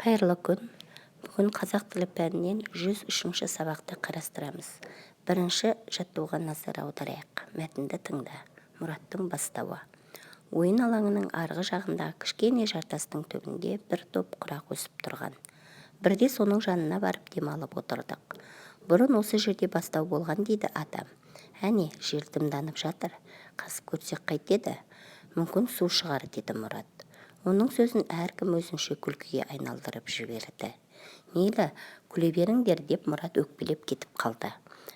Қайырлы күн. Бүгін қазақ тілі пәнінен 103-ші сабақты қарастырамыз. Бірінші жаттығуға назар аударайық. Мәтінді тыңда. Мұраттың бастауы. Ойын алаңының арғы жағындағы кішкене жартастың түбінде бір топ құрақ өсіп тұрған. Бірде соның жанына барып демалып отырдық. Бұрын осы жерде бастау болған дейді атам. Әне, жер дымданып жатыр. Қазып көрсек қайтеді? Мүмкін су шығар, деді Мұрат. Оның сөзін әркім өзінше күлкіге айналдырып жіберді. Мейлі, күле беріңдер деп Мұрат өкпелеп кетіп қалды.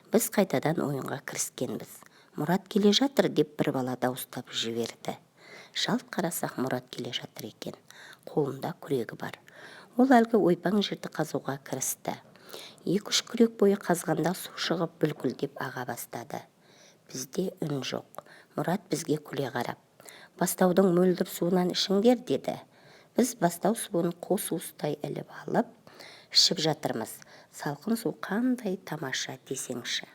Біз қайтадан ойынға кіріскенбіз. Мұрат келе жатыр деп бір бала дауыстап жіберді. Жалт қарасақ Мұрат келе жатыр екен. Қолында күрегі бар. Ол әлгі ойпаң жерді қазуға кірісті. 2-3 күрек бойы қазғанда су шығып бүлкілдеп аға бастады. Бізде үн жоқ. Мұрат бізге күле қарап: «Бастаудың мөлдір суынан ішіңдер», деді. Біз бастау суын қос уыстай іліп алып, ішіп жатырмыз. Салқын су қандай тамаша десеңші.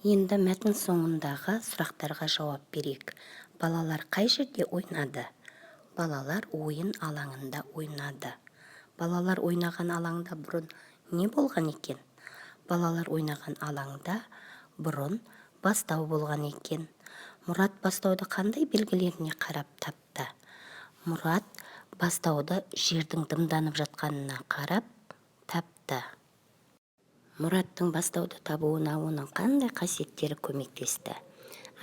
Енді мәтін соңындағы сұрақтарға жауап берейік. Балалар қай жерде ойнады? Балалар ойын алаңында ойнады. Балалар ойнаған алаңда бұрын не болған екен? Балалар ойнаған алаңда бұрын бастау болған екен. Мұрат бастауды қандай белгілеріне қарап тапты? Мұрат бастауды жердің дымданып жатқанына қарап тапты. Мұраттың бастауды табуына оның қандай қасиеттері көмектесті?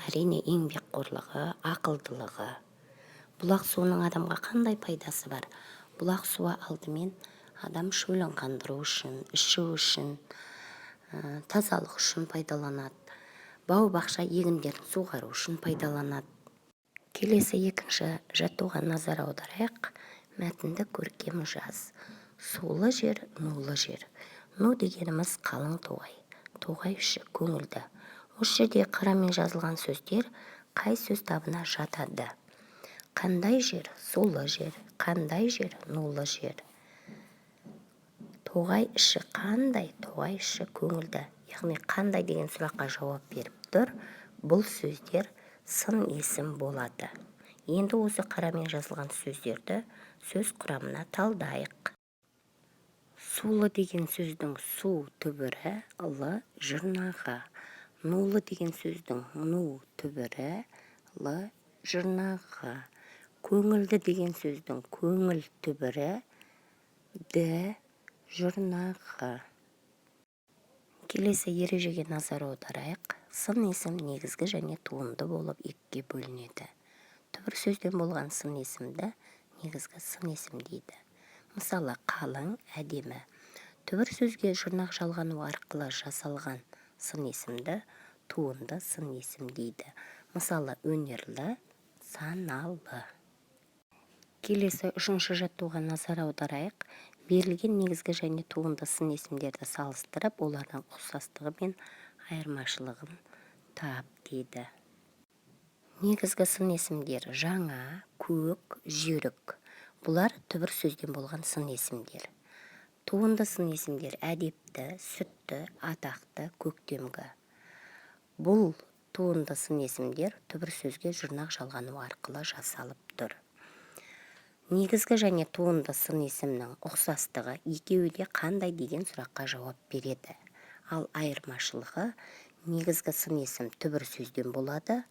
Әрине, еңбекқорлығы, ақылдылығы. Бұлақ суының адамға қандай пайдасы бар? Бұлақ суы алдымен адам шөлін қандыру үшін, ішу үшін, тазалық үшін пайдаланады. Бау-бақша егіндерін суғару үшін пайдаланады. Келесі екінші жаттығуға назар аударайық. Мәтінді көркем жаз. Сулы жер, нулы жер. Ну дегеніміз қалың тоғай. Тоғай іші көңілді. Осы жерде қарамен жазылған сөздер қай сөз табына жатады? Қандай жер? Сулы жер. Қандай жер? Нулы жер. Тоғай іші қандай? Тоғай іші көңілді. Яғни қандай деген сұраққа жауап беріп тұр. Бұл сөздер сын есім болады. Енді осы қарамен жазылған сөздерді сөз құрамына талдайық. Сулы деген сөздің су түбірі лы жұрнағы. Нулы деген сөздің ну түбірі лы жұрнағы. Көңілді деген сөздің көңіл түбірі ді жұрнағы. Келесі ережеге назар аударайық. Сын есім негізгі және туынды болып екіге бөлінеді. Түбір сөзден болған сын есімді негізгі сын есім дейді. Мысалы, қалың, әдемі. Түбір сөзге жұрнақ жалғану арқылы жасалған сын есімді туынды сын есім дейді. Мысалы, өнерлі, саналы. Келесі үшінші жаттығуға назар аударайық. Берілген негізгі және туынды сын есімдерді салыстырып, олардың ұқсастығы мен айырмашылығын тап дейді. Негізгі сын есімдер жаңа, көк, жүйрік. Бұлар түбір сөзден болған сын есімдер. Туынды сын есімдер әдепті, сүтті, атақты, көктемгі. Бұл туынды сын есімдер түбір сөзге жұрнақ жалғану арқылы жасалып тұр. Негізгі және туынды сын есімнің ұқсастығы екеуі де қандай деген сұраққа жауап береді. Ал айырмашылығы негізгі сын есім түбір сөзден болады,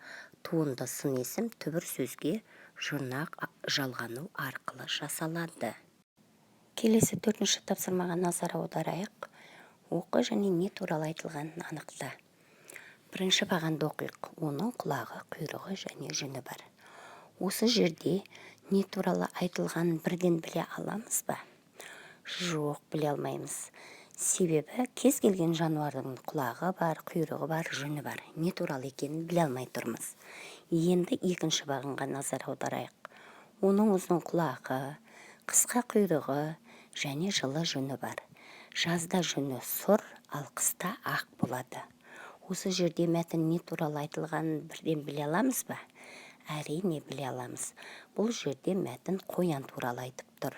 туынды сын есім түбір сөзге жұрнақ жалғану арқылы жасалады. Келесі төртінші тапсырмаға назар аударайық. Оқы және не туралы айтылғанын анықта. Бірінші бағанды оқиық. Оның құлағы, құйрығы және жүні бар. Осы жерде не туралы айтылғанын бірден біле аламыз ба? Жоқ, біле алмаймыз. Себебі кез келген жануардың құлағы бар, құйрығы бар, жүні бар. Не туралы екенін біле алмай тұрмыз. Енді екінші бағанға назар аударайық. Оның ұзын құлағы, қысқа құйрығы және жылы жүні бар. Жазда жүні сұр, ал қыста ақ болады. Осы жерде мәтін не туралы айтылғанын бірден біле аламыз ба? Әрине біле аламыз. Бұл жерде мәтін қоян туралы айтып тұр.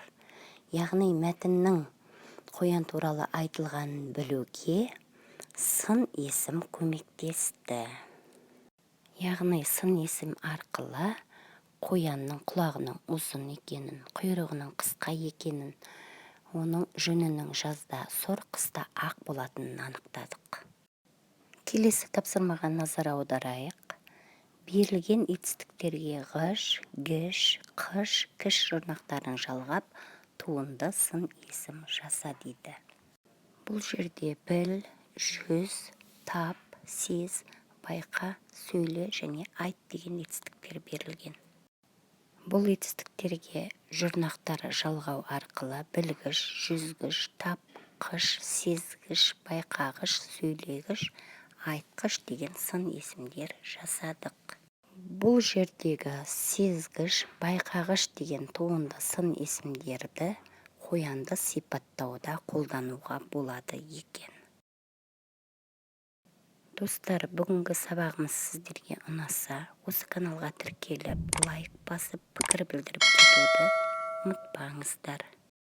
Яғни мәтіннің қоян туралы айтылғанын білуге сын есім көмектесті. Яғни сын есім арқылы қоянның құлағының ұзын екенін, құйрығының қысқа екенін, оның жүнінің жазда сұр, қыста ақ болатынын анықтадық. Келесі тапсырмаға назар аударайық. Берілген етістіктерге ғыш, гіш, қыш, кіш жұрнақтарын жалғап, туынды сын есім жаса дейді. Бұл жерде біл, жүз, тап, сез, байқа, сөйле және айт деген етістіктер берілген. Бұл етістіктерге жұрнақтар жалғау арқылы білгіш, жүзгіш, тап, қыш, сезгіш, байқағыш, сөйлегіш, айтқыш деген сын есімдер жасадық. Бұл жердегі сезгіш, байқағыш деген туынды сын есімдерді қоянды сипаттауда қолдануға болады екен. Достар, бүгінгі сабағымыз сіздерге ұнаса, осы каналға тіркеліп, лайк басып, пікір білдіріп кетуді ұмытпаңыздар.